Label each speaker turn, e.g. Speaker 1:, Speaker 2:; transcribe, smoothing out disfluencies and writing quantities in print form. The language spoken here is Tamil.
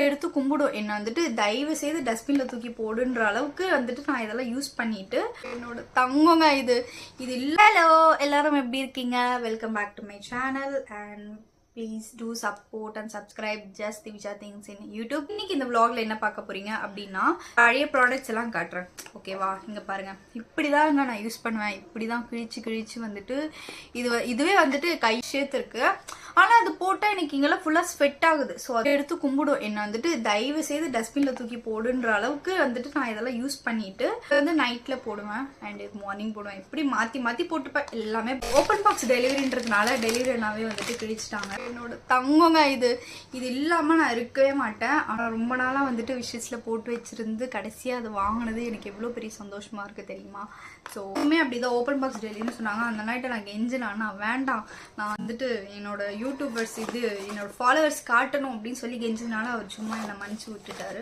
Speaker 1: எடுத்து கும்பிடும். என்ன வந்துட்டு தயவு செய்து டஸ்ட்பின்ல தூக்கி போடுன்ற அளவுக்கு வந்துட்டு நான் இதெல்லாம் யூஸ் பண்ணிட்டு என்னோட தங்கங்க இது இல்ல. ஹலோ எல்லாரும் எப்படி இருக்கீங்க? Welcome back to my channel and please do support and subscribe just Divisha things in YouTube. இன்னைக்கு இந்த vlogல என்ன பார்க்க போறீங்க அப்படின்னா பழைய ப்ராடக்ட்ஸ் எல்லாம் காட்டுறேன். ஓகேவா? இங்க பாருங்க, இப்படிதாங்க நான் யூஸ் பண்ணுவேன். இப்படிதான் கிழிச்சு வந்துட்டு இதுவே வந்துட்டு கை சேர்த்து இருக்கு. ஆனா அது போட்டா எனக்கு இங்கெல்லாம் ஃபுல்லா ஸ்வெட் ஆகுது. ஸோ அதை எடுத்து கும்பிடும். என்ன வந்துட்டு தயவு செய்து டஸ்ட்பின்ல தூக்கி போடுன்ற அளவுக்கு வந்துட்டு நான் இதெல்லாம் யூஸ் பண்ணிட்டு வந்து நைட்ல போடுவேன் அண்ட் மார்னிங் போடுவேன். இப்படி மாத்தி போட்டுப்பேன். எல்லாமே ஓப்பன் பாக்ஸ் டெலிவரின்றதுனால டெலிவரினாவே வந்துட்டு கிழிச்சிட்டாங்க. என்னோட தங்கங்க இது இல்லாம நான் இருக்கவே மாட்டேன். ஆனா ரொம்ப நாளா வந்துட்டு விஷயத்துல போட்டு வச்சிருந்து கடைசியா அது வாங்கினது எனக்கு எவ்வளவு பெரிய சந்தோஷமா இருக்கு தெரியுமா? ஸோ அப்படிதான் ஓப்பன் பாக்ஸ் டெலிவரின்னு சொன்னாங்க. அந்த நைட்டை நான் கெஞ்சினா வேண்டாம், நான் வந்துட்டு என்னோட யூடியூபர்ஸ் என்னோட ஃபாலோவர்ஸ் காட்டணும் அப்படின்னு சொல்லி கெஞ்சினால அவர் சும்மா என்னை மன்னிச்சு விட்டுட்டாரு.